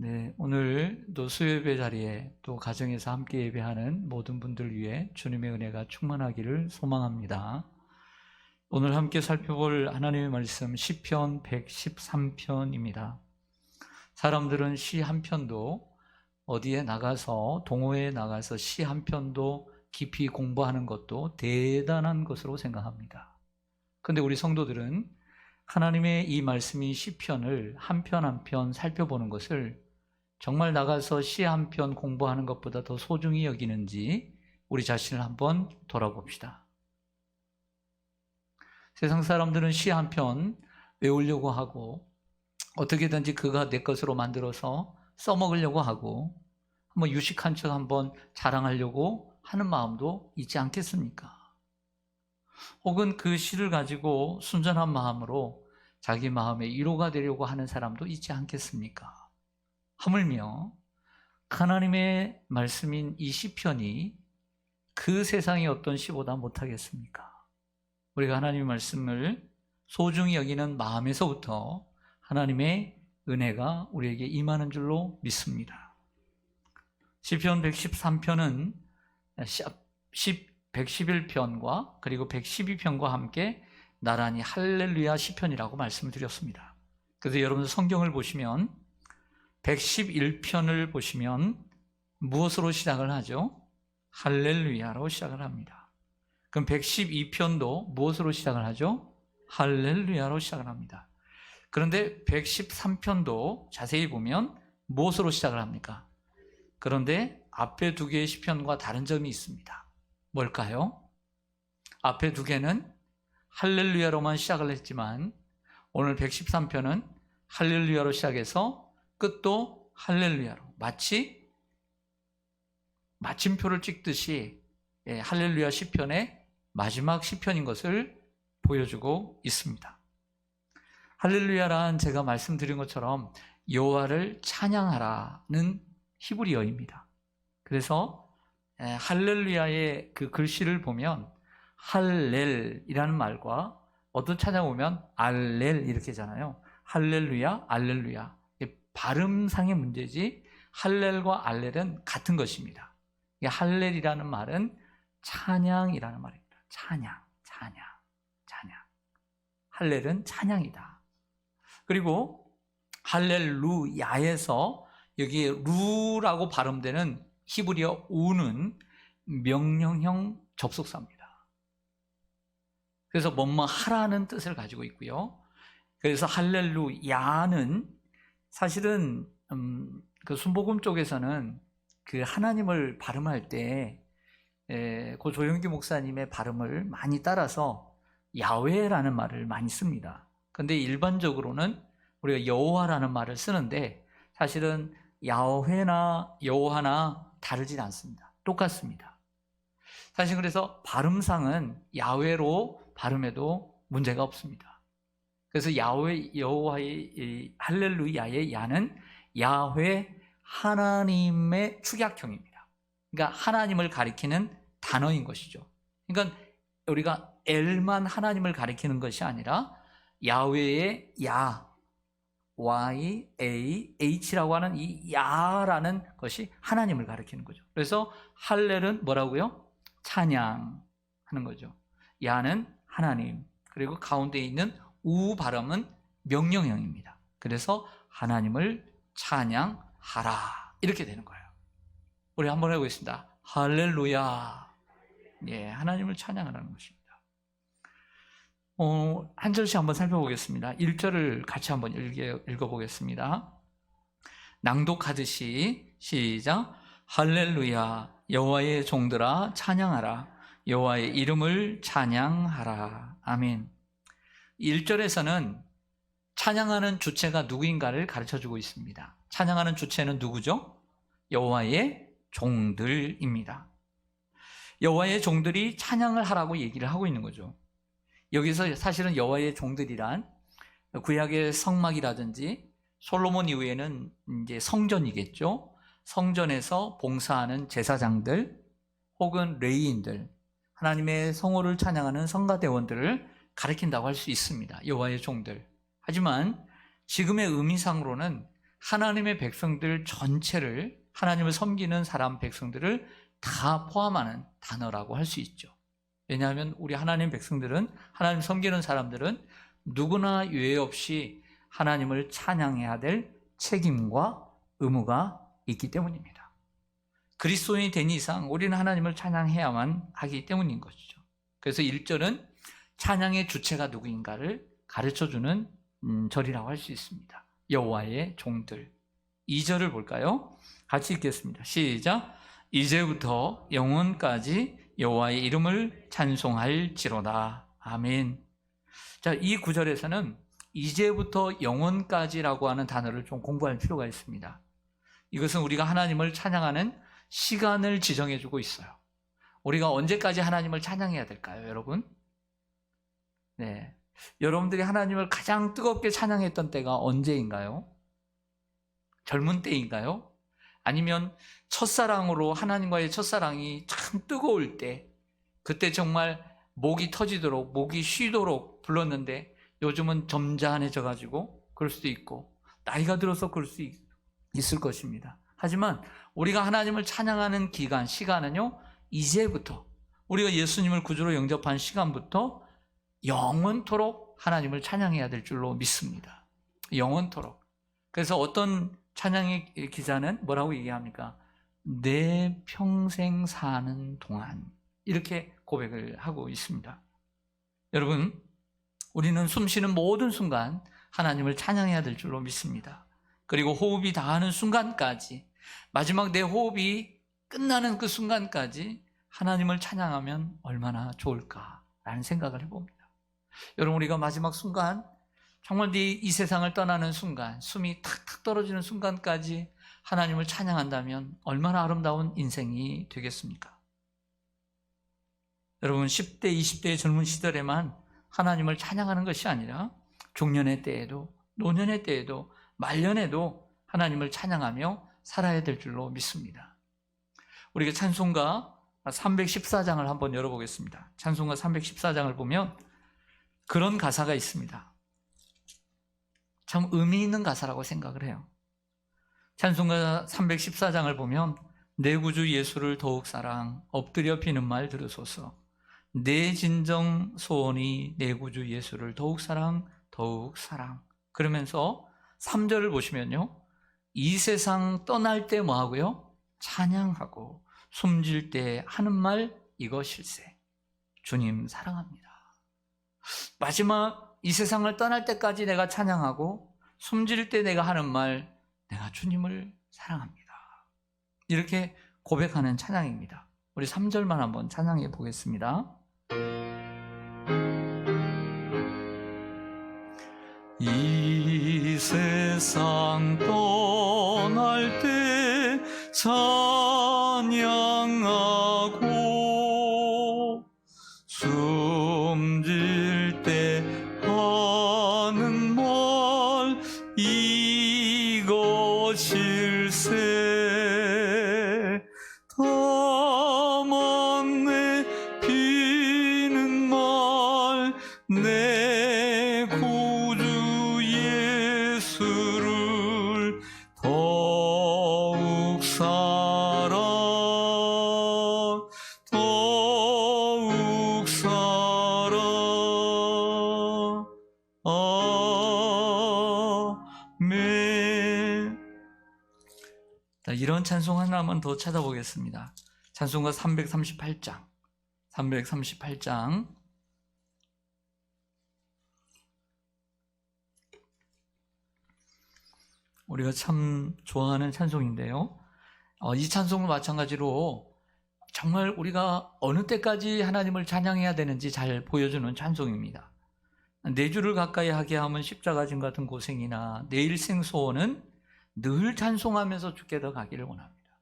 네, 오늘도 수요예배 자리에 또 가정에서 함께 예배하는 모든 분들 위해 주님의 은혜가 충만하기를 소망합니다. 오늘 함께 살펴볼 하나님의 말씀 시편 113편입니다. 사람들은 시 한 편도 어디에 나가서 동호회에 나가서 시 한 편도 깊이 공부하는 것도 대단한 것으로 생각합니다. 그런데 우리 성도들은 하나님의 이 말씀인 시편을 한 편 한 편 살펴보는 것을 정말 나가서 시 한 편 공부하는 것보다 더 소중히 여기는지 우리 자신을 한번 돌아봅시다. 세상 사람들은 시 한 편 외우려고 하고 어떻게든지 그가 내 것으로 만들어서 써먹으려고 하고 한번 유식한 척 한번 자랑하려고 하는 마음도 있지 않겠습니까? 혹은 그 시를 가지고 순전한 마음으로 자기 마음의 위로가 되려고 하는 사람도 있지 않겠습니까? 하물며 하나님의 말씀인 이 시편이 그 세상의 어떤 시보다 못하겠습니까? 우리가 하나님의 말씀을 소중히 여기는 마음에서부터 하나님의 은혜가 우리에게 임하는 줄로 믿습니다. 시편 113편은 111편과 그리고 112편과 함께 나란히 할렐루야 시편이라고 말씀을 드렸습니다. 그래서 여러분들 성경을 보시면 111편을 보시면 무엇으로 시작을 하죠? 할렐루야로 시작을 합니다. 그럼 112편도 무엇으로 시작을 하죠? 할렐루야로 시작을 합니다. 그런데 113편도 자세히 보면 무엇으로 시작을 합니까? 그런데 앞에 두 개의 시편과 다른 점이 있습니다. 뭘까요? 앞에 두 개는 할렐루야로만 시작을 했지만 오늘 113편은 할렐루야로 시작해서 끝도 할렐루야로 마치 마침표를 찍듯이 할렐루야 시편의 마지막 시편인 것을 보여주고 있습니다. 할렐루야란 제가 말씀드린 것처럼 여호와를 찬양하라는 히브리어입니다. 그래서 할렐루야의 그 글씨를 보면 할렐이라는 말과 어떤 찾아 보면 알렐 이렇게 하잖아요. 할렐루야, 알렐루야. 발음상의 문제지 할렐과 알렐은 같은 것입니다. 할렐이라는 말은 찬양이라는 말입니다. 찬양. 할렐은 찬양이다. 그리고 할렐루야에서 여기 루라고 발음되는 히브리어 우는 명령형 접속사입니다. 그래서 뭐뭐 하라는 뜻을 가지고 있고요. 그래서 할렐루야는 사실은 그 순복음 쪽에서는 그 하나님을 발음할 때 고 조영기 목사님의 발음을 많이 따라서 야훼라는 말을 많이 씁니다. 그런데 일반적으로는 우리가 여호와라는 말을 쓰는데 사실은 야훼나 여호와나 다르진 않습니다. 똑같습니다. 사실 그래서 발음상은 야훼로 발음해도 문제가 없습니다. 그래서 야훼 여호와의 할렐루야의 야는 야훼 하나님의 축약형입니다. 그러니까 하나님을 가리키는 단어인 것이죠. 그러니까 우리가 엘만 하나님을 가리키는 것이 아니라 야훼의 야, Y, A, H라고 하는 이 야라는 것이 하나님을 가리키는 거죠. 그래서 할렐은 뭐라고요? 찬양하는 거죠. 야는 하나님, 그리고 가운데 있는 우 발음은 명령형입니다. 그래서 하나님을 찬양하라 이렇게 되는 거예요. 우리 한번 해보겠습니다. 할렐루야. 하나님을 찬양하라는 것입니다. 한 절씩 한번 살펴보겠습니다. 1절을 같이 한번 읽어보겠습니다. 낭독하듯이 시작. 할렐루야. 여호와의 종들아 찬양하라. 여호와의 이름을 찬양하라. 아멘. 1절에서는 찬양하는 주체가 누구인가를 가르쳐주고 있습니다. 찬양하는 주체는 누구죠? 여호와의 종들입니다. 여호와의 종들이 찬양을 하라고 얘기를 하고 있는 거죠. 여기서 사실은 여호와의 종들이란 구약의 성막이라든지 솔로몬 이후에는 이제 성전이겠죠. 성전에서 봉사하는 제사장들 혹은 레위인들, 하나님의 성호를 찬양하는 성가대원들을 가리킨다고 할 수 있습니다. 여호와의 종들. 하지만 지금의 의미상으로는 하나님의 백성들 전체를, 하나님을 섬기는 사람 백성들을 다 포함하는 단어라고 할 수 있죠. 왜냐하면 우리 하나님 백성들은, 하나님 섬기는 사람들은 누구나 예외 없이 하나님을 찬양해야 될 책임과 의무가 있기 때문입니다. 그리스도인이 된 이상 우리는 하나님을 찬양해야만 하기 때문인 것이죠. 그래서 1절은 찬양의 주체가 누구인가를 가르쳐주는 절이라고 할 수 있습니다. 여호와의 종들. 2절을 볼까요? 같이 읽겠습니다. 시작. 이제부터 영원까지 여호와의 이름을 찬송할지로다. 아멘. 자, 이 구절에서는 이제부터 영원까지라고 하는 단어를 좀 공부할 필요가 있습니다. 이것은 우리가 하나님을 찬양하는 시간을 지정해주고 있어요. 우리가 언제까지 하나님을 찬양해야 될까요, 여러분? 네. 여러분들이 하나님을 가장 뜨겁게 찬양했던 때가 언제인가요? 젊은 때인가요? 아니면 첫사랑으로, 하나님과의 첫사랑이 참 뜨거울 때, 그때 정말 목이 터지도록, 목이 쉬도록 불렀는데 요즘은 점잖해져 가지고 그럴 수도 있고, 나이가 들어서 그럴 수 있을 것입니다. 하지만 우리가 하나님을 찬양하는 기간, 시간은요, 이제부터, 우리가 예수님을 구주로 영접한 시간부터 영원토록 하나님을 찬양해야 될 줄로 믿습니다. 영원토록. 그래서 어떤 찬양의 기자는 뭐라고 얘기합니까? 내 평생 사는 동안, 이렇게 고백을 하고 있습니다. 여러분, 우리는 숨쉬는 모든 순간 하나님을 찬양해야 될 줄로 믿습니다. 그리고 호흡이 다하는 순간까지, 마지막 내 호흡이 끝나는 그 순간까지 하나님을 찬양하면 얼마나 좋을까라는 생각을 해봅니다. 여러분, 우리가 마지막 순간, 정말 이 세상을 떠나는 순간, 숨이 탁탁 떨어지는 순간까지 하나님을 찬양한다면 얼마나 아름다운 인생이 되겠습니까? 여러분, 10대, 20대의 젊은 시절에만 하나님을 찬양하는 것이 아니라 중년의 때에도, 노년의 때에도, 말년에도 하나님을 찬양하며 살아야 될 줄로 믿습니다. 우리가 찬송가 314장을 한번 열어보겠습니다. 찬송가 314장을 보면 그런 가사가 있습니다. 참 의미 있는 가사라고 생각을 해요. 찬송가 314장을 보면 내 구주 예수를 더욱 사랑, 엎드려 비는 말 들으소서. 내 진정 소원이 내 구주 예수를 더욱 사랑, 더욱 사랑. 그러면서 3절을 보시면요, 이 세상 떠날 때 뭐하고요? 찬양하고, 숨질 때 하는 말 이것일세. 주님 사랑합니다. 마지막 이 세상을 떠날 때까지 내가 찬양하고, 숨질 때 내가 하는 말, 내가 주님을 사랑합니다. 이렇게 고백하는 찬양입니다. 우리 3절만 한번 찬양해 보겠습니다. 이 세상 떠날 때 찬양하고, 숨질 때 하는 말 이것일세. 다만 내 비는 말 내 구주 예수를 더욱 사랑, 더욱 사랑. 아멘. 이런 찬송 하나만 더 찾아보겠습니다. 찬송가 338장. 338장. 우리가 참 좋아하는 찬송인데요. 이 찬송도 마찬가지로 정말 우리가 어느 때까지 하나님을 찬양해야 되는지 잘 보여주는 찬송입니다. 내 주를 가까이 하게 하면 십자가 짐 같은 고생이나 내 일생 소원은 늘 찬송하면서 주께 더 가기를 원합니다.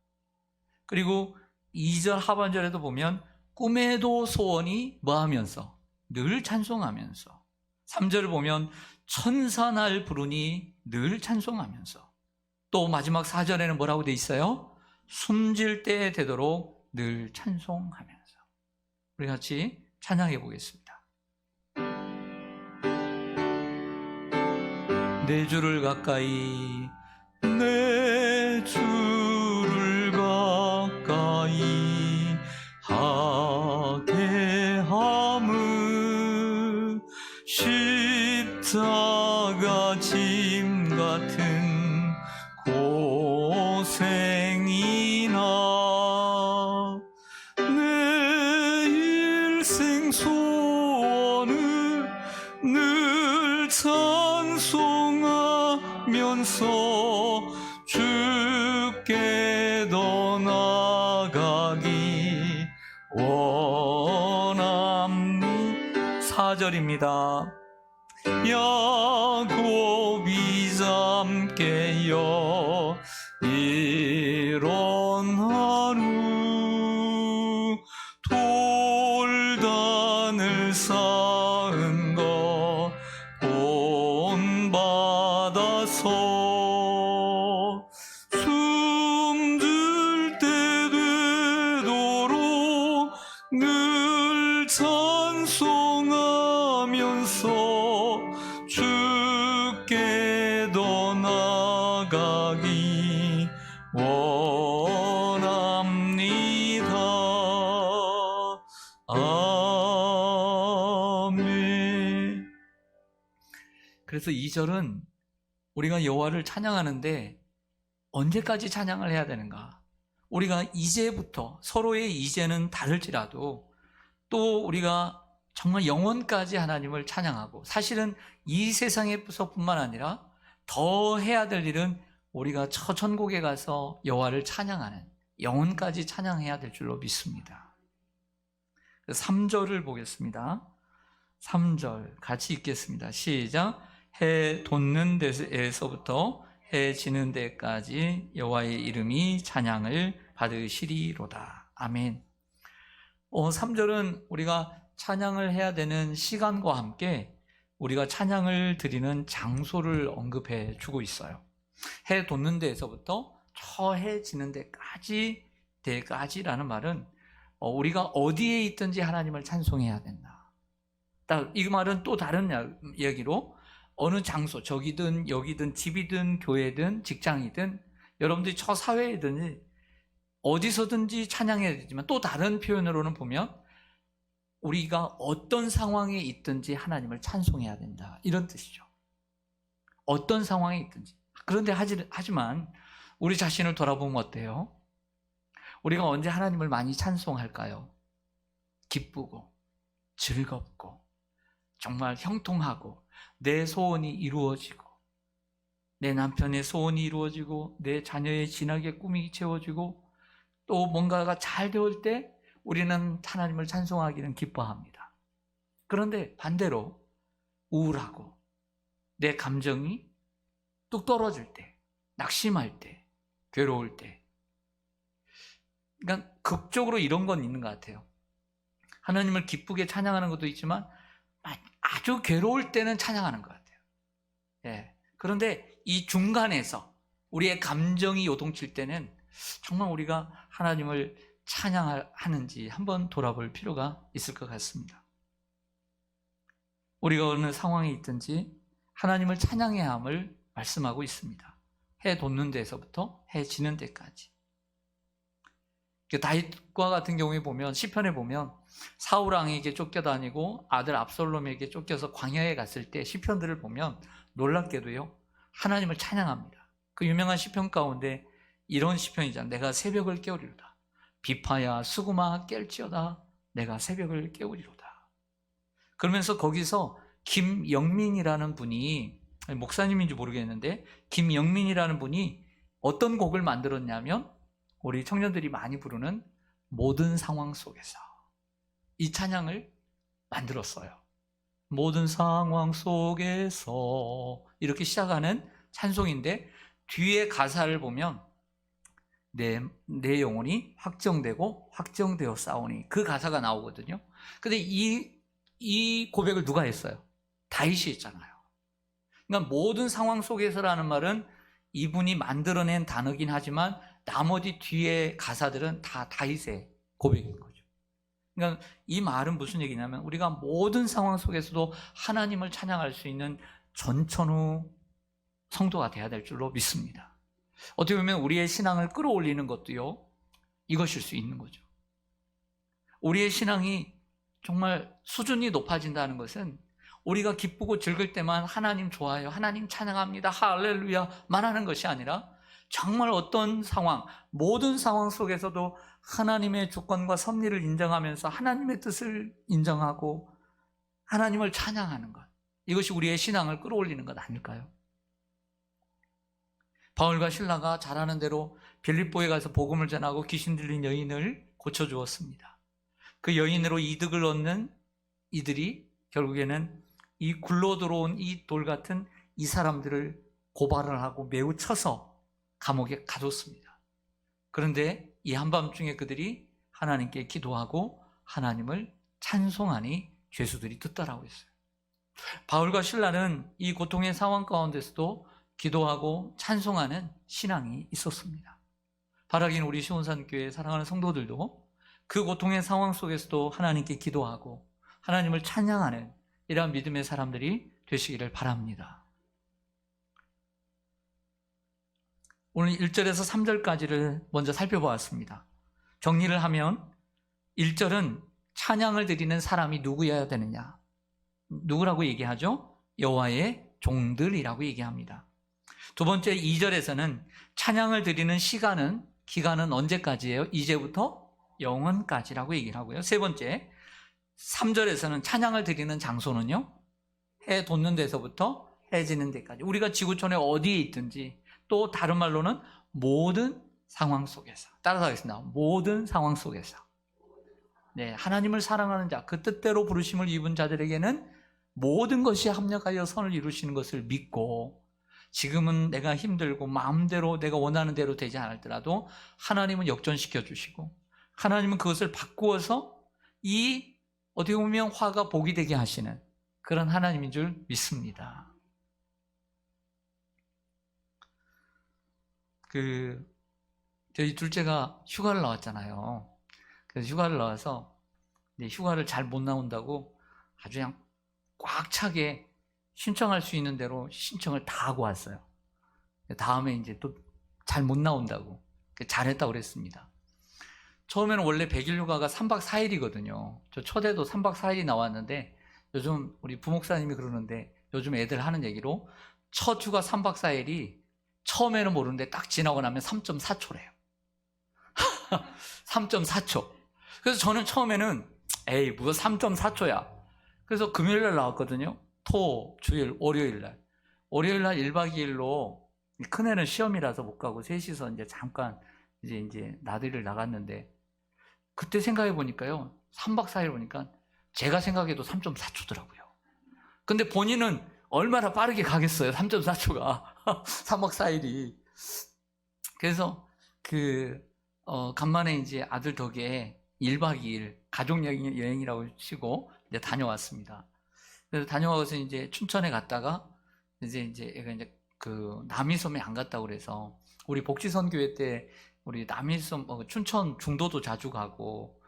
그리고 2절 하반절에도 보면 꿈에도 소원이 뭐하면서? 늘 찬송하면서. 3절을 보면 천사날 부르니 늘 찬송하면서. 또 마지막 4절에는 뭐라고 돼 있어요? 숨질 때 되도록 늘 찬송하면서. 우리 같이 찬양해 보겠습니다. 내 주를 가까이 내 주를 가까이 하게 함은 십자가 짐 같은 고생이나 내 일생 소원을 늘 찬송하면서 주께 더 나아가기 원합니다. 4절입니다. 야곱이 잠깨어 일어나루 돌단을 쌓은 것 본받아서 숨들 때 되도록 늘 찬송하면서 주께 더 나아가기 원합니다. 아멘. 그래서 2절은 우리가 여호와를 찬양하는데 언제까지 찬양을 해야 되는가? 우리가 이제부터, 서로의 이제는 다를지라도 또 우리가 정말 영원까지 하나님을 찬양하고, 사실은 이 세상에서뿐만 아니라 더 해야 될 일은 우리가 천국에 가서 여호와를 찬양하는, 영원까지 찬양해야 될 줄로 믿습니다. 3절을 보겠습니다. 3절 같이 읽겠습니다. 시작. 해 돋는 데에서부터 해 지는 데까지 여호와의 이름이 찬양을 받으시리로다. 아멘. 3절은 우리가 찬양을 해야 되는 시간과 함께 우리가 찬양을 드리는 장소를 언급해 주고 있어요. 해 돋는 데에서부터 저 해 지는 데까지라는 말은 우리가 어디에 있든지 하나님을 찬송해야 된다. 이 말은 또 다른 이야기로 어느 장소, 저기든 여기든 집이든 교회든 직장이든 여러분들이 저 사회이든지 어디서든지 찬양해야 되지만, 또 다른 표현으로는 보면 우리가 어떤 상황에 있든지 하나님을 찬송해야 된다, 이런 뜻이죠. 어떤 상황에 있든지. 그런데 하지만 우리 자신을 돌아보면 어때요? 우리가 언제 하나님을 많이 찬송할까요? 기쁘고 즐겁고 정말 형통하고 내 소원이 이루어지고 내 남편의 소원이 이루어지고 내 자녀의 진하게 꿈이 채워지고 또 뭔가가 잘 되올 때 우리는 하나님을 찬송하기는 기뻐합니다. 그런데 반대로 우울하고 내 감정이 뚝 떨어질 때, 낙심할 때, 괴로울 때, 그러니까 극적으로 이런 건 있는 것 같아요. 하나님을 기쁘게 찬양하는 것도 있지만 아주 괴로울 때는 찬양하는 것 같아요. 예. 그런데 이 중간에서 우리의 감정이 요동칠 때는 정말 우리가 하나님을 찬양하는지 한번 돌아볼 필요가 있을 것 같습니다. 우리가 어느 상황에 있든지 하나님을 찬양해야 함을 말씀하고 있습니다. 해 돋는 데서부터 해 지는 데까지. 다윗과 같은 경우에 보면, 시편에 보면 사울 왕에게 쫓겨다니고 아들 압살롬에게 쫓겨서 광야에 갔을 때 시편들을 보면 놀랍게도요, 하나님을 찬양합니다. 그 유명한 시편 가운데 이런 시편이잖아요. 내가 새벽을 깨우리로다. 비파야 수구마 깰지어다. 내가 새벽을 깨우리로다. 그러면서 거기서 김영민이라는 분이, 목사님인지 모르겠는데 김영민이라는 분이 어떤 곡을 만들었냐면 우리 청년들이 많이 부르는 모든 상황 속에서 이 찬양을 만들었어요. 모든 상황 속에서 이렇게 시작하는 찬송인데 뒤에 가사를 보면 내 영혼이 확정되고 확정되어 싸우니, 그 가사가 나오거든요. 근데 이 고백을 누가 했어요? 다윗이 했잖아요. 그러니까 모든 상황 속에서라는 말은 이분이 만들어낸 단어긴 하지만 나머지 뒤에 가사들은 다 다윗의 고백인 거죠. 그러니까 이 말은 무슨 얘기냐면 우리가 모든 상황 속에서도 하나님을 찬양할 수 있는 전천후 성도가 돼야 될 줄로 믿습니다. 어떻게 보면 우리의 신앙을 끌어올리는 것도요, 이것일 수 있는 거죠. 우리의 신앙이 정말 수준이 높아진다는 것은 우리가 기쁘고 즐길 때만 하나님 좋아요, 하나님 찬양합니다, 할렐루야만 하는 것이 아니라 정말 어떤 상황, 모든 상황 속에서도 하나님의 주권과 섭리를 인정하면서 하나님의 뜻을 인정하고 하나님을 찬양하는 것, 이것이 우리의 신앙을 끌어올리는 것 아닐까요? 바울과 실라가 잘하는 대로 빌립보에 가서 복음을 전하고 귀신 들린 여인을 고쳐주었습니다. 그 여인으로 이득을 얻는 이들이 결국에는 이 굴러 들어온 이 돌 같은 이 사람들을 고발을 하고 매우 쳐서 감옥에 가뒀습니다. 그런데 이 한밤중에 그들이 하나님께 기도하고 하나님을 찬송하니 죄수들이 듣더라고 했어요. 바울과 실라는 이 고통의 상황 가운데서도 기도하고 찬송하는 신앙이 있었습니다. 바라긴 우리 시온산교회 사랑하는 성도들도 그 고통의 상황 속에서도 하나님께 기도하고 하나님을 찬양하는 이러한 믿음의 사람들이 되시기를 바랍니다. 오늘 1절에서 3절까지를 먼저 살펴보았습니다. 정리를 하면 1절은 찬양을 드리는 사람이 누구여야 되느냐? 누구라고 얘기하죠? 여호와의 종들이라고 얘기합니다. 두 번째 2절에서는 찬양을 드리는 기간은 언제까지예요? 이제부터 영원까지라고 얘기를 하고요. 세 번째 3절에서는 찬양을 드리는 장소는요, 해 돋는 데서부터 해 지는 데까지, 우리가 지구촌에 어디에 있든지, 또 다른 말로는 모든 상황 속에서, 따라서 하겠습니다. 모든 상황 속에서, 네, 하나님을 사랑하는 자, 그 뜻대로 부르심을 입은 자들에게는 모든 것이 합력하여 선을 이루시는 것을 믿고, 지금은 내가 힘들고 마음대로 내가 원하는 대로 되지 않을더라도 하나님은 역전시켜 주시고 하나님은 그것을 바꾸어서 이 어떻게 보면 화가 복이 되게 하시는 그런 하나님인 줄 믿습니다. 저희 둘째가 휴가를 나왔잖아요. 그래서 휴가를 나와서 휴가를 잘 못 나온다고 아주 그냥 꽉 차게 신청할 수 있는 대로 신청을 다 하고 왔어요. 다음에 이제 또 잘 못 나온다고, 잘했다고 그랬습니다. 처음에는 원래 100일 휴가가 3박 4일이거든요. 저 초대도 3박 4일이 나왔는데 요즘 우리 부목사님이 그러는데 요즘 애들 하는 얘기로 첫 휴가 3박 4일이 처음에는 모르는데 딱 지나고 나면 3.4초래요. 3.4초. 그래서 저는 처음에는 에이 무슨 3.4초야. 그래서 금요일날 나왔거든요. 토, 주일, 월요일날 1박 2일로 큰애는 시험이라서 못 가고 셋이서 이제 잠깐 이제 나들이를 나갔는데 그때 생각해 보니까요, 3박 4일 보니까 제가 생각해도 3.4초더라고요. 근데 본인은 얼마나 빠르게 가겠어요, 3.4초가. 3박 4일이. 그래서 간만에 이제 아들 덕에 1박 2일 가족 여행이라고 치고 이제 다녀왔습니다. 그래서 다녀와서 이제 춘천에 갔다가 이제 애가 이제 남이섬에 안 갔다고 그래서 우리 복지선교회 때 우리 남이섬 춘천 중도도 자주 가고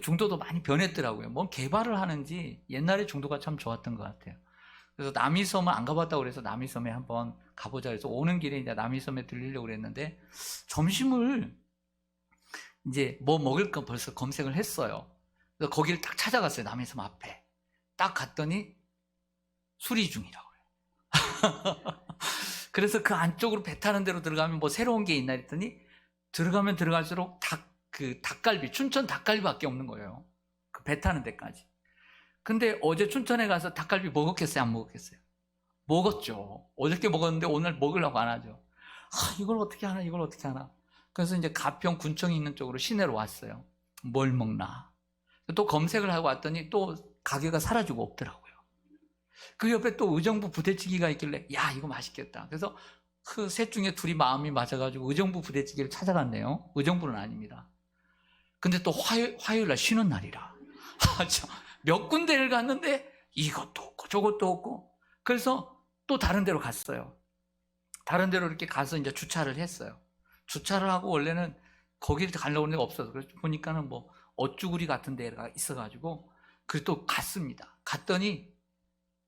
중도도 많이 변했더라고요. 뭐 개발을 하는지 옛날에 중도가 참 좋았던 것 같아요. 그래서 남이섬을 안 가봤다고 그래서 남이섬에 한번 가보자 해서 오는 길에 이제 남이섬에 들리려고 그랬는데 점심을 이제 뭐 먹을까 벌써 검색을 했어요. 그래서 거기를 딱 찾아갔어요. 남이섬 앞에 딱 갔더니 수리 중이라고요. 그래서 그 안쪽으로 배 타는 데로 들어가면 뭐 새로운 게 있나 했더니 들어가면 들어갈수록 닭갈비, 춘천 닭갈비밖에 없는 거예요. 그 배 타는 데까지. 근데 어제 춘천에 가서 닭갈비 먹었겠어요? 안 먹었겠어요? 먹었죠. 어저께 먹었는데 오늘 먹으려고 안 하죠. 이걸 어떻게 하나, 이걸 어떻게 하나. 그래서 이제 가평 군청이 있는 쪽으로 시내로 왔어요. 뭘 먹나. 또 검색을 하고 왔더니 또 가게가 사라지고 없더라고요. 그 옆에 또 의정부 부대찌개가 있길래 야 이거 맛있겠다. 그래서 그 셋 중에 둘이 마음이 맞아가지고 의정부 부대찌개를 찾아갔네요. 의정부는 아닙니다. 근데 또 화요일날 쉬는 날이라 몇 군데를 갔는데 이것도 없고 저것도 없고, 그래서 또 다른 데로 갔어요. 다른 데로 이렇게 가서 이제 주차를 했어요. 주차를 하고 원래는 거기를 가려고 하는 데가 없어서 그래서 보니까는 뭐 어쭈구리 같은 데가 있어가지고 그래서 또 갔습니다. 갔더니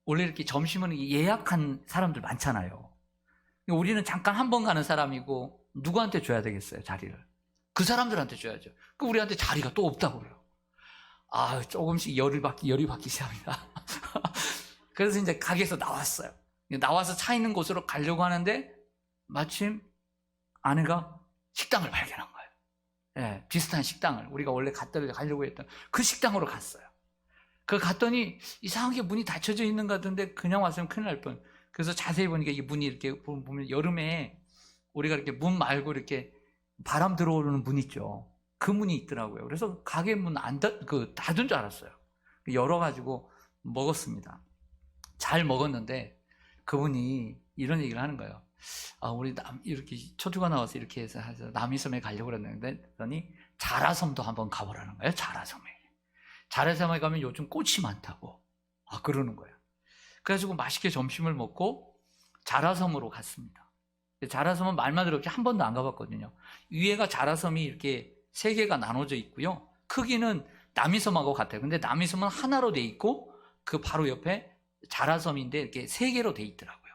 원래 이렇게 점심은 예약한 사람들 많잖아요. 우리는 잠깐 한 번 가는 사람이고 누구한테 줘야 되겠어요, 자리를? 그 사람들한테 줘야죠. 그 우리한테 자리가 또 없다고 그래요. 조금씩 열이 받기 시작합니다. 그래서 이제 가게에서 나왔어요. 나와서 차 있는 곳으로 가려고 하는데 마침 아내가 식당을 발견한 거예요. 예, 비슷한 식당을 우리가 원래 가려고 했던 그 식당으로 갔어요. 갔더니 이상하게 문이 닫혀져 있는 것 같은데 그냥 왔으면 큰일 날 뻔. 그래서 자세히 보니까 이 문이 이렇게 보면 여름에 우리가 이렇게 문 말고 이렇게 바람 들어오는 문 있죠. 그 문이 있더라고요. 그래서 가게 문 닫은 줄 알았어요. 열어가지고 먹었습니다. 잘 먹었는데 그분이 이런 얘기를 하는 거예요. 우리 이렇게 초주가 나와서 이렇게 해서 남이섬에 가려고 그랬더니 자라섬도 한번 가보라는 거예요. 자라섬에 가면 요즘 꽃이 많다고 그러는 거예요. 그래가지고 맛있게 점심을 먹고 자라섬으로 갔습니다. 자라섬은 말만 들었지 한 번도 안 가봤거든요. 위에가 자라섬이 이렇게 3개가 나눠져 있고요. 크기는 남이섬하고 같아요. 근데 남이섬은 하나로 돼 있고 그 바로 옆에 자라섬인데 이렇게 3개로 돼 있더라고요.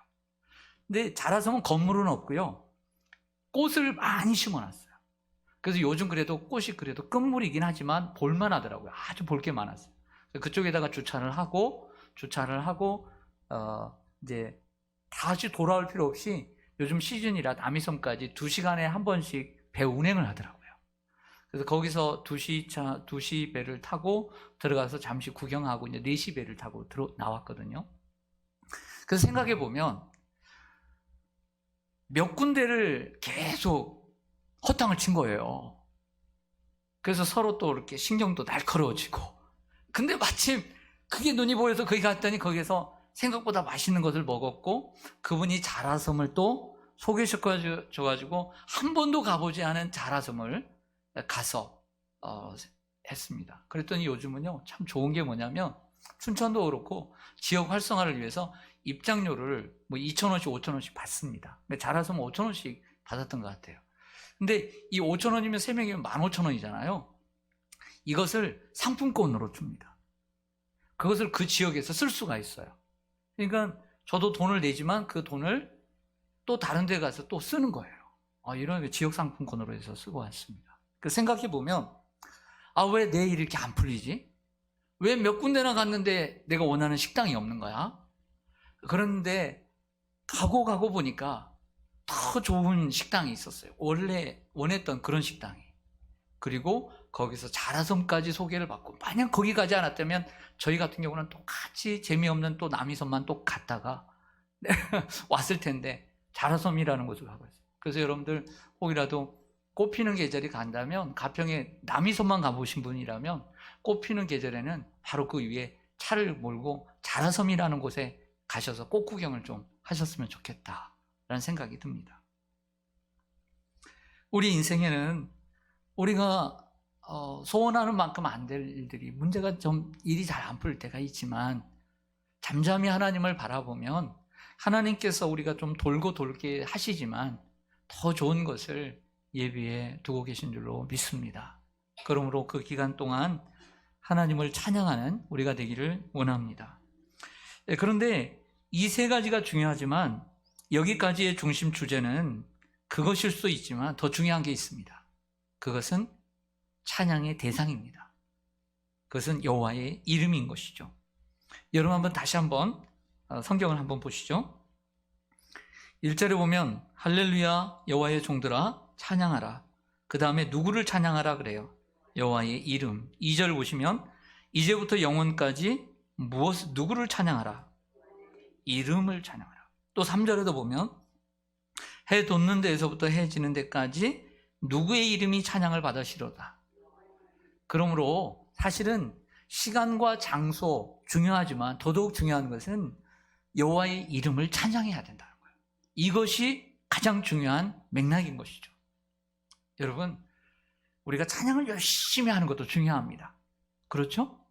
근데 자라섬은 건물은 없고요. 꽃을 많이 심어놨어요. 그래서 요즘 그래도 꽃이 그래도 끝물이긴 하지만 볼만하더라고요. 아주 볼 게 많았어요. 그쪽에다가 주차를 하고 이제 다시 돌아올 필요 없이 요즘 시즌이라 남이섬까지 2시간에 한 번씩 배 운행을 하더라고요. 그래서 거기서 2시 배를 타고 들어가서 잠시 구경하고 이제 4시 배를 타고 나왔거든요. 그래서 생각해 보면 몇 군데를 계속 허탕을 친 거예요. 그래서 서로 또 이렇게 신경도 날카로워지고. 근데 마침 그게 눈이 보여서 거기 갔더니 거기서 생각보다 맛있는 것을 먹었고 그분이 자라섬을 또 소개시켜줘가지고 한 번도 가보지 않은 자라섬을 가서 했습니다. 그랬더니 요즘은요 참 좋은 게 뭐냐면 춘천도 그렇고 지역 활성화를 위해서 입장료를 2,000원씩 5,000원씩 받습니다. 근데 자라섬은 5,000원씩 받았던 것 같아요. 근데 이 5,000원이면 3명이면 15,000원이잖아요. 이것을 상품권으로 줍니다. 그것을 그 지역에서 쓸 수가 있어요. 그러니까 저도 돈을 내지만 그 돈을 또 다른 데 가서 또 쓰는 거예요. 이런 지역 상품권으로 해서 쓰고 왔습니다. 생각해 보면 왜 내 일이 이렇게 안 풀리지? 왜 몇 군데나 갔는데 내가 원하는 식당이 없는 거야? 그런데 가고 보니까 더 좋은 식당이 있었어요. 원래 원했던 그런 식당이. 그리고 거기서 자라섬까지 소개를 받고 만약 거기 가지 않았다면 저희 같은 경우는 똑같이 재미없는 또 남이섬만 또 갔다가 왔을 텐데 자라섬이라는 곳을 가고 있어요. 그래서 여러분들 혹이라도 꽃피는 계절이 간다면 가평에 남이섬만 가보신 분이라면 꽃피는 계절에는 바로 그 위에 차를 몰고 자라섬이라는 곳에 가셔서 꽃 구경을 좀 하셨으면 좋겠다라는 생각이 듭니다. 우리 인생에는 우리가 소원하는 만큼 안 될 일들이 문제가 좀 일이 잘 안 풀릴 때가 있지만 잠잠히 하나님을 바라보면 하나님께서 우리가 좀 돌고 돌게 하시지만 더 좋은 것을 예비해 두고 계신 줄로 믿습니다. 그러므로 그 기간 동안 하나님을 찬양하는 우리가 되기를 원합니다. 그런데 이 3가지가 중요하지만 여기까지의 중심 주제는 그것일 수도 있지만 더 중요한 게 있습니다. 그것은 찬양의 대상입니다. 그것은 여호와의 이름인 것이죠. 여러분 다시 한번 성경을 한번 보시죠. 1절에 보면 할렐루야 여호와의 종들아 찬양하라. 그 다음에 누구를 찬양하라 그래요? 여호와의 이름. 2절 보시면 이제부터 영원까지 누구를 찬양하라? 이름을 찬양하라. 또 3절에도 보면 해 돋는 데에서부터 해 지는 데까지 누구의 이름이 찬양을 받으시로다. 그러므로 사실은 시간과 장소 중요하지만 더더욱 중요한 것은 여호와의 이름을 찬양해야 된다는 거예요. 이것이 가장 중요한 맥락인 것이죠. 여러분, 우리가 찬양을 열심히 하는 것도 중요합니다. 그렇죠?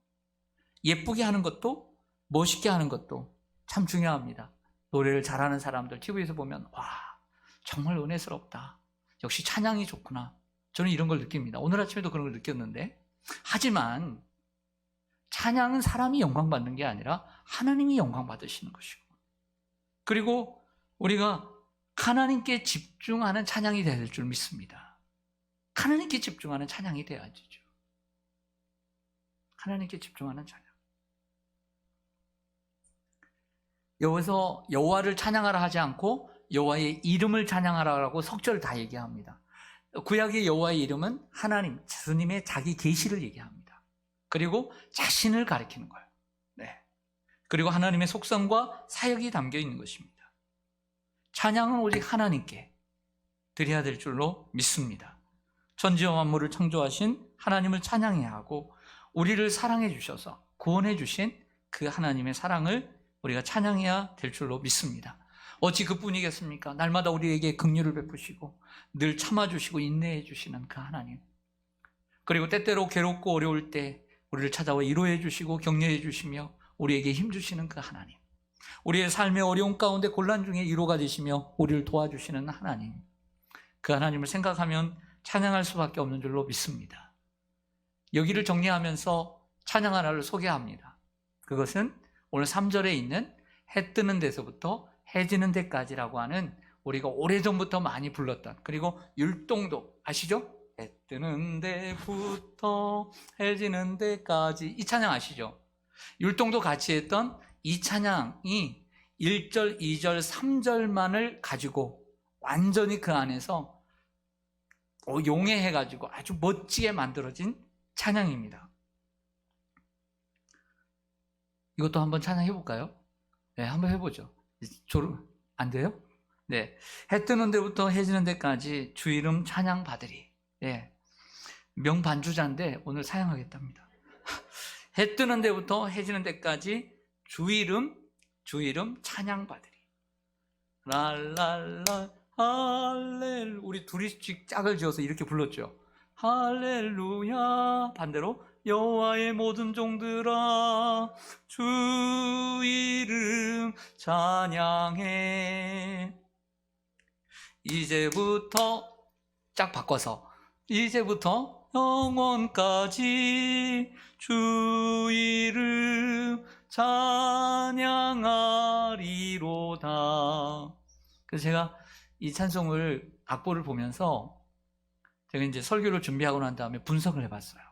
예쁘게 하는 것도 멋있게 하는 것도 참 중요합니다. 노래를 잘하는 사람들 TV에서 보면 정말 은혜스럽다. 역시 찬양이 좋구나. 저는 이런 걸 느낍니다. 오늘 아침에도 그런 걸 느꼈는데 하지만 찬양은 사람이 영광받는 게 아니라 하나님이 영광받으시는 것이고 그리고 우리가 하나님께 집중하는 찬양이 되어야 될 줄 믿습니다. 하나님께 집중하는 찬양이 되어야죠. 하나님께 집중하는 찬양. 여기서 여호와를 찬양하라 하지 않고 여호와의 이름을 찬양하라고 석절 다 얘기합니다. 구약의 여호와의 이름은 하나님, 주님의 자기 계시를 얘기합니다. 그리고 자신을 가리키는 거예요. 네. 그리고 하나님의 속성과 사역이 담겨 있는 것입니다. 찬양은 오직 하나님께 드려야 될 줄로 믿습니다. 천지와 만물을 창조하신 하나님을 찬양해야 하고 우리를 사랑해 주셔서 구원해 주신 그 하나님의 사랑을 우리가 찬양해야 될 줄로 믿습니다. 어찌 그뿐이겠습니까? 날마다 우리에게 긍휼을 베푸시고 늘 참아주시고 인내해 주시는 그 하나님, 그리고 때때로 괴롭고 어려울 때 우리를 찾아와 위로해 주시고 격려해 주시며 우리에게 힘 주시는 그 하나님, 우리의 삶의 어려움 가운데 곤란 중에 위로가 되시며 우리를 도와주시는 하나님, 그 하나님을 생각하면 찬양할 수밖에 없는 줄로 믿습니다. 여기를 정리하면서 찬양 하나를 소개합니다. 그것은 오늘 3절에 있는 해 뜨는 데서부터 해 지는 데까지라고 하는 우리가 오래전부터 많이 불렀던, 그리고 율동도 아시죠? 해 뜨는 데부터 해 지는 데까지, 이 찬양 아시죠? 율동도 같이 했던 이 찬양이 1절, 2절, 3절만을 가지고 완전히 그 안에서 용해해가지고 아주 멋지게 만들어진 찬양입니다. 이것도 한번 찬양해볼까요? 네, 한번 해보죠. 안 돼요? 네. 해 뜨는 데부터 해 지는 데까지 주 이름 찬양 받으리. 네. 명반주자인데 오늘 사용하겠답니다. 해 뜨는 데부터 해 지는 데까지 주 이름 찬양 받으리. 랄랄라 할렐, 우리 둘이 짝을 지어서 이렇게 불렀죠. 할렐루야. 반대로 여호와의 모든 종들아 주 이름 찬양해. 이제부터 짝 바꿔서 이제부터 영원까지 주 이름 찬양하리로다. 그래서 제가 이 찬송을 악보를 보면서 제가 이제 설교를 준비하고 난 다음에 분석을 해봤어요.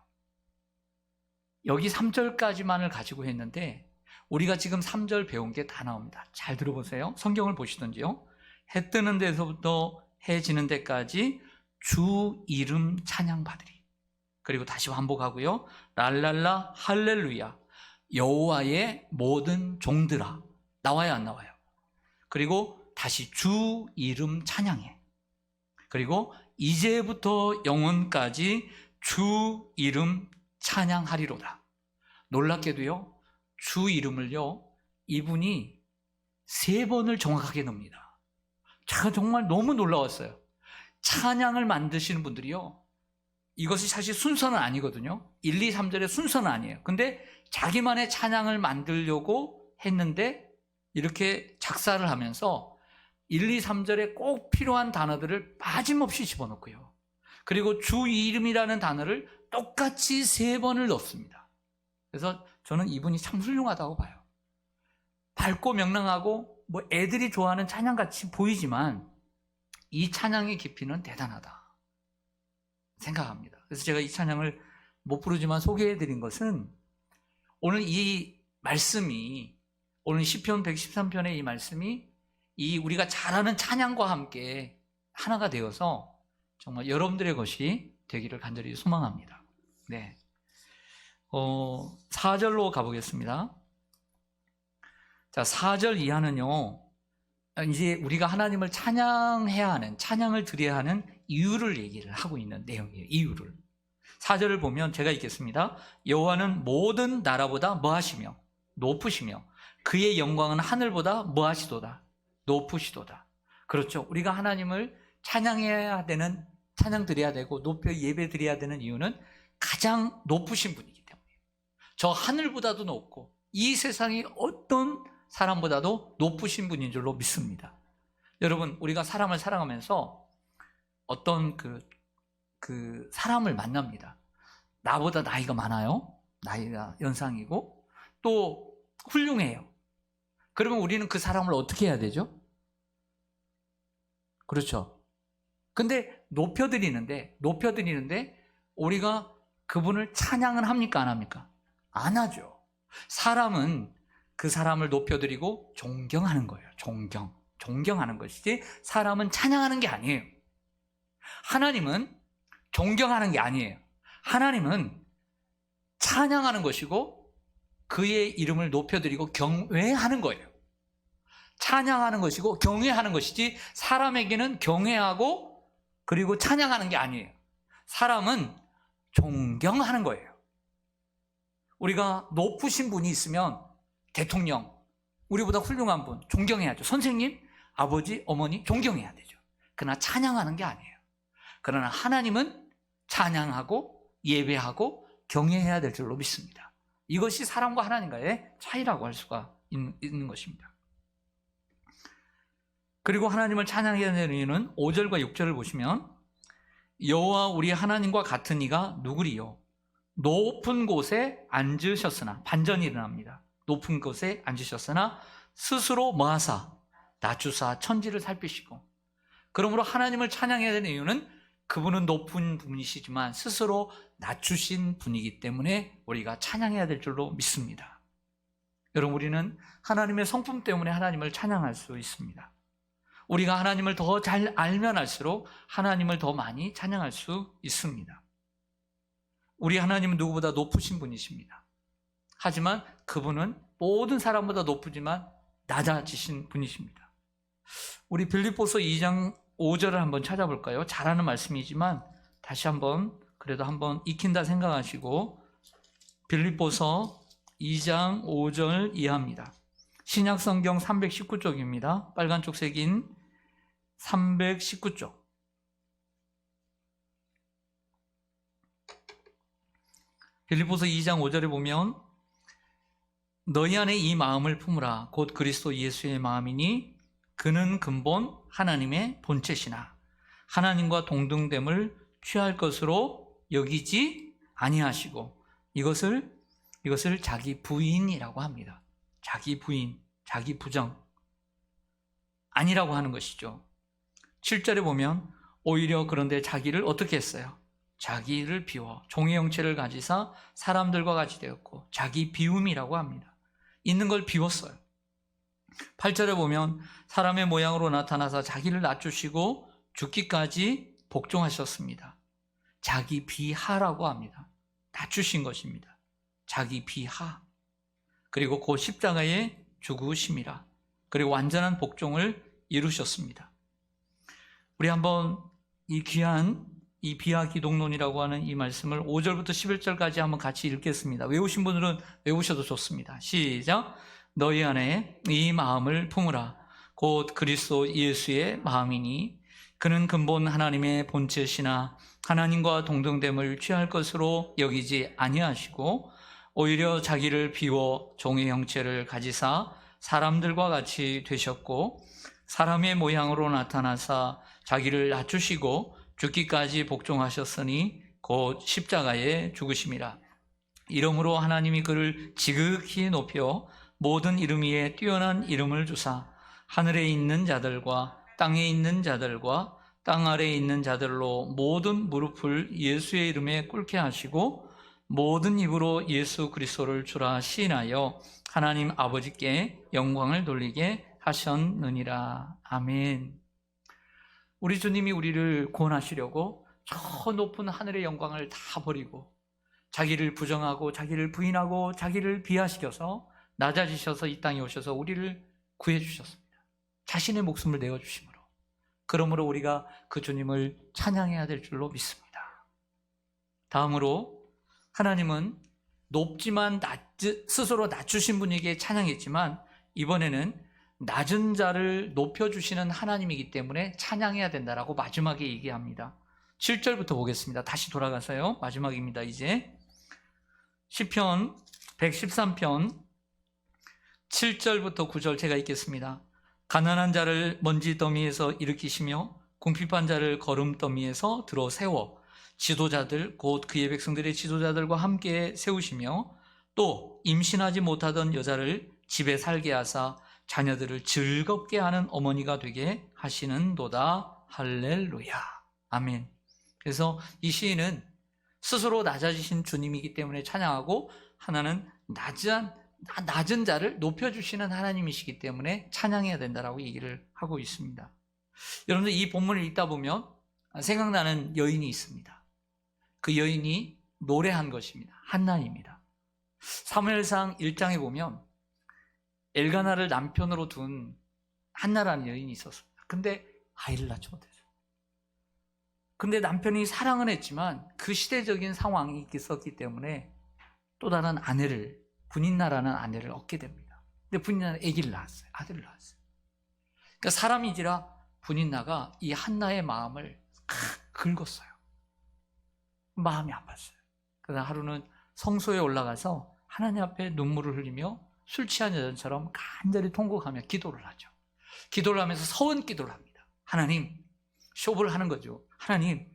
여기 3절까지만을 가지고 했는데 우리가 지금 3절 배운 게 다 나옵니다. 잘 들어보세요. 성경을 보시던지요. 해 뜨는 데서부터 해 지는 데까지 주 이름 찬양 받으리. 그리고 다시 반복하고요. 랄랄라 할렐루야 여호와의 모든 종들아. 나와요, 안 나와요? 그리고 다시 주 이름 찬양해. 그리고 이제부터 영원까지 주 이름 찬양하리로다. 놀랍게도요, 주 이름을요, 이분이 3번을 정확하게 넣습니다. 제가 정말 너무 놀라웠어요. 찬양을 만드시는 분들이요, 이것이 사실 순서는 아니거든요. 1, 2, 3절의 순서는 아니에요. 근데 자기만의 찬양을 만들려고 했는데 이렇게 작사를 하면서 1, 2, 3절에 꼭 필요한 단어들을 빠짐없이 집어넣고요. 그리고 주 이름이라는 단어를 똑같이 3번을 넣습니다. 그래서 저는 이분이 참 훌륭하다고 봐요. 밝고 명랑하고 뭐 애들이 좋아하는 찬양같이 보이지만 이 찬양의 깊이는 대단하다 생각합니다. 그래서 제가 이 찬양을 못 부르지만 소개해드린 것은 오늘 이 말씀이, 오늘 시편 113편의 이 말씀이 이 우리가 잘 아는 찬양과 함께 하나가 되어서 정말 여러분들의 것이 되기를 간절히 소망합니다. 네. 4절로 가보겠습니다. 자, 4절 이하는요, 이제 우리가 하나님을 찬양해야 하는, 찬양을 드려야 하는 이유를 얘기를 하고 있는 내용이에요. 이유를. 4절을 보면 제가 읽겠습니다. 여호와는 모든 나라보다 뭐하시며 높으시며 그의 영광은 하늘보다 뭐하시도다 높으시도다. 그렇죠. 우리가 하나님을 찬양해야 되는, 찬양 드려야 되고 높여 예배 드려야 되는 이유는 가장 높으신 분이기 때문이에요. 저 하늘보다도 높고 이 세상의 어떤 사람보다도 높으신 분인 줄로 믿습니다. 여러분, 우리가 사람을 사랑하면서 어떤 그 사람을 만납니다. 나보다 나이가 많아요. 나이가 연상이고 또 훌륭해요. 그러면 우리는 그 사람을 어떻게 해야 되죠? 그렇죠. 근데 높여드리는데 우리가 그분을 찬양은 합니까? 안 합니까? 안 하죠. 사람은 그 사람을 높여드리고 존경하는 거예요. 존경하는 것이지 사람은 찬양하는 게 아니에요. 하나님은 존경하는 게 아니에요. 하나님은 찬양하는 것이고 그의 이름을 높여드리고 경외하는 거예요. 찬양하는 것이고 경외하는 것이지 사람에게는 경외하고 그리고 찬양하는 게 아니에요. 사람은 존경하는 거예요. 우리가 높으신 분이 있으면 대통령, 우리보다 훌륭한 분 존경해야죠. 선생님, 아버지, 어머니 존경해야 되죠. 그러나 찬양하는 게 아니에요. 그러나 하나님은 찬양하고 예배하고 경외해야 될 줄로 믿습니다. 이것이 사람과 하나님과의 차이라고 할 수가 있는 것입니다. 그리고 하나님을 찬양해야 되는 이유는 5절과 6절을 보시면 여호와 우리 하나님과 같은 이가 누구리요? 높은 곳에 앉으셨으나, 반전이 일어납니다. 높은 곳에 앉으셨으나 스스로 뭐하사 낮추사 천지를 살피시고. 그러므로 하나님을 찬양해야 되는 이유는 그분은 높은 분이시지만 스스로 낮추신 분이기 때문에 우리가 찬양해야 될 줄로 믿습니다. 여러분, 우리는 하나님의 성품 때문에 하나님을 찬양할 수 있습니다. 우리가 하나님을 더 잘 알면 알수록 하나님을 더 많이 찬양할 수 있습니다. 우리 하나님은 누구보다 높으신 분이십니다. 하지만 그분은 모든 사람보다 높으지만 낮아지신 분이십니다. 우리 빌립보서 2장 5절을 한번 찾아볼까요? 잘 아는 말씀이지만 다시 한번 그래도 한번 익힌다 생각하시고 빌립보서 2장 5절 이하입니다. 신약성경 319쪽입니다. 빨간 쪽 색인 319쪽. 빌립보서 2장 5절에 보면 너희 안에 이 마음을 품으라 곧 그리스도 예수의 마음이니 그는 근본 하나님의 본체시나 하나님과 동등됨을 취할 것으로 여기지 아니하시고 이것을 자기 부인이라고 합니다. 자기 부인, 자기 부정 아니라고 하는 것이죠. 7절에 보면 오히려 그런데 자기를 어떻게 했어요? 자기를 비워 종의 형체를 가지사 사람들과 같이 되었고 자기 비움이라고 합니다. 있는 걸 비웠어요. 8절에 보면 사람의 모양으로 나타나서 자기를 낮추시고 죽기까지 복종하셨습니다. 자기 비하라고 합니다. 낮추신 것입니다. 자기 비하. 그리고 그 십자가에 죽으심이라. 그리고 완전한 복종을 이루셨습니다. 우리 한번 이 귀한 이 비하 기독론이라고 하는 이 말씀을 5절부터 11절까지 한번 같이 읽겠습니다. 외우신 분들은 외우셔도 좋습니다. 시작. 너희 안에 이 마음을 품으라 곧 그리스도 예수의 마음이니 그는 근본 하나님의 본체시나 하나님과 동등됨을 취할 것으로 여기지 아니하시고 오히려 자기를 비워 종의 형체를 가지사 사람들과 같이 되셨고 사람의 모양으로 나타나사 자기를 낮추시고 죽기까지 복종하셨으니 곧 십자가에 죽으심이라. 이러므로 하나님이 그를 지극히 높여 모든 이름 위에 뛰어난 이름을 주사 하늘에 있는 자들과 땅에 있는 자들과 땅 아래에 있는 자들로 모든 무릎을 예수의 이름에 꿇게 하시고 모든 입으로 예수 그리스도를 주라 시인하여 하나님 아버지께 영광을 돌리게 하셨느니라. 아멘. 우리 주님이 우리를 구원하시려고 저 높은 하늘의 영광을 다 버리고 자기를 부정하고 자기를 부인하고 자기를 비하시켜서 낮아지셔서 이 땅에 오셔서 우리를 구해 주셨습니다. 자신의 목숨을 내어주심으로. 그러므로 우리가 그 주님을 찬양해야 될 줄로 믿습니다. 다음으로 하나님은 높지만 스스로 낮추신 분에게 찬양했지만 이번에는 낮은 자를 높여주시는 하나님이기 때문에 찬양해야 된다라고 마지막에 얘기합니다. 7절부터 보겠습니다. 다시 돌아가서요. 마지막입니다. 이제 시편 113편 7절부터 9절 제가 읽겠습니다. 가난한 자를 먼지 더미에서 일으키시며 궁핍한 자를 거름더미에서 들어 세워 지도자들 곧 그의 백성들의 지도자들과 함께 세우시며 또 임신하지 못하던 여자를 집에 살게 하사 자녀들을 즐겁게 하는 어머니가 되게 하시는도다. 할렐루야. 아멘. 그래서 이 시인은 스스로 낮아지신 주님이기 때문에 찬양하고, 하나는 낮은 자를 높여주시는 하나님이시기 때문에 찬양해야 된다라고 얘기를 하고 있습니다. 여러분들 이 본문을 읽다 보면 생각나는 여인이 있습니다. 그 여인이 노래한 것입니다. 한나입니다. 사무엘상 1장에 보면 엘가나를 남편으로 둔 한나라는 여인이 있었습니다. 근데 아이를 낳지 못했어요. 근데 남편이 사랑은 했지만 그 시대적인 상황이 있었기 때문에 또 다른 아내를, 분인나라는 아내를 얻게 됩니다. 근데 분인나는 아기를 낳았어요. 아들을 낳았어요. 그러니까 사람이지라 분인나가 이 한나의 마음을 긁었어요. 마음이 아팠어요. 그래서 하루는 성소에 올라가서 하나님 앞에 눈물을 흘리며 술 취한 여자처럼 간절히 통곡하며 기도를 하죠. 기도를 하면서 서원 기도를 합니다. 하나님, 쇼부를 하는 거죠. 하나님,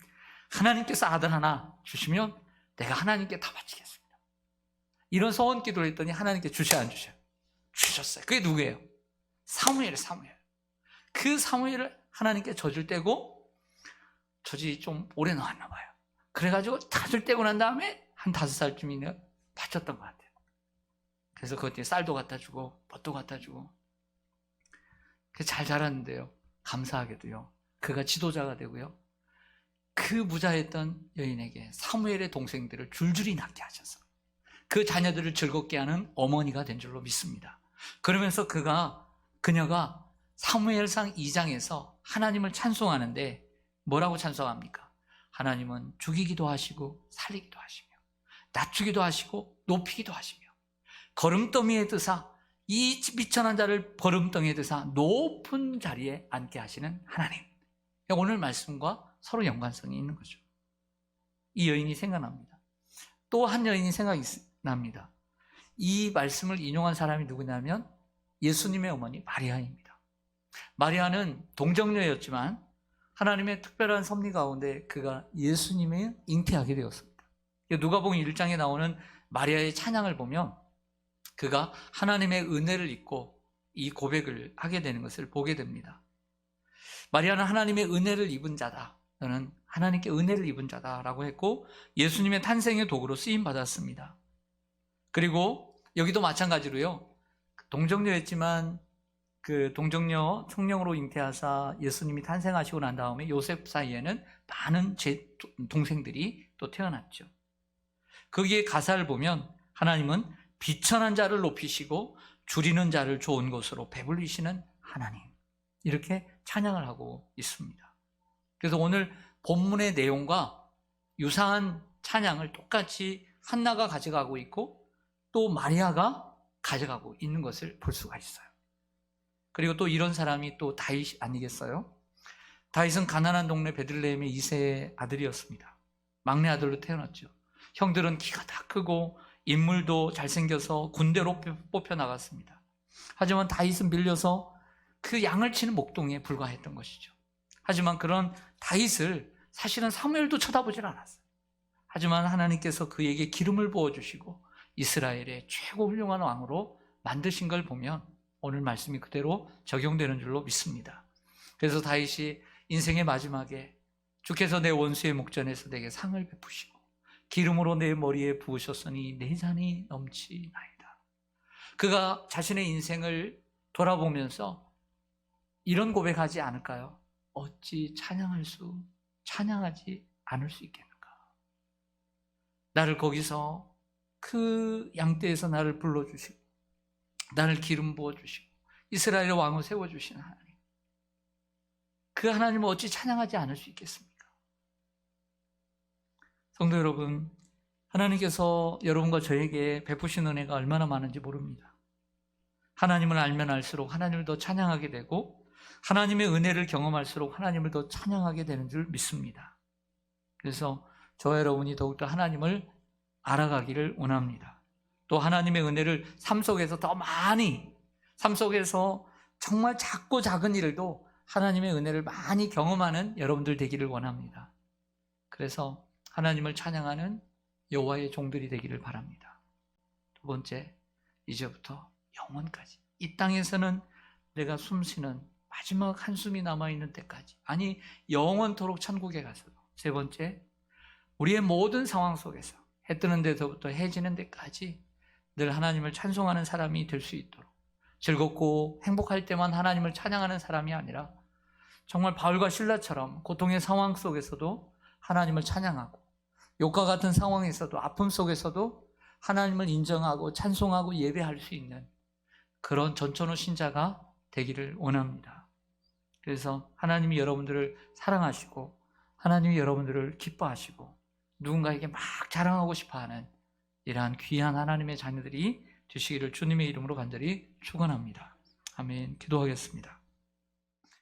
하나님께서 아들 하나 주시면 내가 하나님께 다 바치겠습니다. 이런 서원 기도를 했더니 하나님께 주셔야 안 주셔요? 주셨어요. 그게 누구예요? 사무엘. 그 사무엘을 하나님께 젖을 떼고, 젖이 좀 오래 나왔나 봐요. 그래가지고 젖을 떼고 난 다음에 한 5살쯤이면 바쳤던 것 같아요. 그래서 그때 쌀도 갖다 주고 뭣도 갖다 주고 잘 자랐는데요, 감사하게도요, 그가 지도자가 되고요, 그 무자했던 여인에게 사무엘의 동생들을 줄줄이 낳게 하셔서 그 자녀들을 즐겁게 하는 어머니가 된 줄로 믿습니다. 그러면서 그녀가 사무엘상 2장에서 하나님을 찬송하는데 뭐라고 찬송합니까? 하나님은 죽이기도 하시고 살리기도 하시며 낮추기도 하시고 높이기도 하시며 거름더미에 드사, 이 비천한 자를 거름덩이에 드사 높은 자리에 앉게 하시는 하나님. 오늘 말씀과 서로 연관성이 있는 거죠. 이 여인이 생각납니다. 또 한 여인이 생각납니다. 이 말씀을 인용한 사람이 누구냐면 예수님의 어머니 마리아입니다. 마리아는 동정녀였지만 하나님의 특별한 섭리 가운데 그가 예수님을 잉태하게 되었습니다. 누가복음 1장에 나오는 마리아의 찬양을 보면 그가 하나님의 은혜를 입고 이 고백을 하게 되는 것을 보게 됩니다. 마리아는 하나님의 은혜를 입은 자다, 너는 하나님께 은혜를 입은 자다라고 했고 예수님의 탄생의 도구로 쓰임받았습니다. 그리고 여기도 마찬가지로요, 동정녀였지만 그 동정녀 성령으로 잉태하사 예수님이 탄생하시고 난 다음에 요셉 사이에는 많은 제 동생들이 또 태어났죠. 거기에 가사를 보면 하나님은 비천한 자를 높이시고 줄이는 자를 좋은 곳으로 배불리시는 하나님, 이렇게 찬양을 하고 있습니다. 그래서 오늘 본문의 내용과 유사한 찬양을 똑같이 한나가 가져가고 있고 또 마리아가 가져가고 있는 것을 볼 수가 있어요. 그리고 또 이런 사람이 또 다윗 아니겠어요? 다윗은 가난한 동네 베들레헴의 2세의 아들이었습니다. 막내 아들로 태어났죠. 형들은 키가 다 크고 인물도 잘생겨서 군대로 뽑혀 나갔습니다. 하지만 다윗은 밀려서 그 양을 치는 목동에 불과했던 것이죠. 하지만 그런 다윗을 사실은 사무엘도 쳐다보질 않았어요. 하지만 하나님께서 그에게 기름을 부어주시고 이스라엘의 최고 훌륭한 왕으로 만드신 걸 보면 오늘 말씀이 그대로 적용되는 줄로 믿습니다. 그래서 다윗이 인생의 마지막에 주께서 내 원수의 목전에서 내게 상을 베푸시고 기름으로 내 머리에 부으셨으니 내 잔이 넘치나이다. 그가 자신의 인생을 돌아보면서 이런 고백하지 않을까요? 어찌 찬양하지 않을 수 있겠는가? 나를 거기서 그 양떼에서 나를 불러주시고 나를 기름 부어주시고 이스라엘의 왕을 세워주신 하나님, 그 하나님을 어찌 찬양하지 않을 수 있겠습니까? 성도 여러분, 하나님께서 여러분과 저에게 베푸신 은혜가 얼마나 많은지 모릅니다. 하나님을 알면 알수록 하나님을 더 찬양하게 되고 하나님의 은혜를 경험할수록 하나님을 더 찬양하게 되는 줄 믿습니다. 그래서 저와 여러분이 더욱더 하나님을 알아가기를 원합니다. 또 하나님의 은혜를 삶 속에서 더 많이, 삶 속에서 정말 작고 작은 일도 하나님의 은혜를 많이 경험하는 여러분들 되기를 원합니다. 그래서 하나님을 찬양하는 여호와의 종들이 되기를 바랍니다. 두 번째, 이제부터 영원까지 이 땅에서는 내가 숨쉬는 마지막 한숨이 남아있는 때까지, 아니 영원토록 천국에 가서도. 세 번째, 우리의 모든 상황 속에서 해 뜨는 데서부터 해 지는 데까지 늘 하나님을 찬송하는 사람이 될 수 있도록, 즐겁고 행복할 때만 하나님을 찬양하는 사람이 아니라 정말 바울과 실라처럼 고통의 상황 속에서도 하나님을 찬양하고, 욕과 같은 상황에서도, 아픔 속에서도 하나님을 인정하고 찬송하고 예배할 수 있는 그런 전천후 신자가 되기를 원합니다. 그래서 하나님이 여러분들을 사랑하시고 하나님이 여러분들을 기뻐하시고 누군가에게 막 자랑하고 싶어하는 이러한 귀한 하나님의 자녀들이 되시기를 주님의 이름으로 간절히 축원합니다. 아멘. 기도하겠습니다.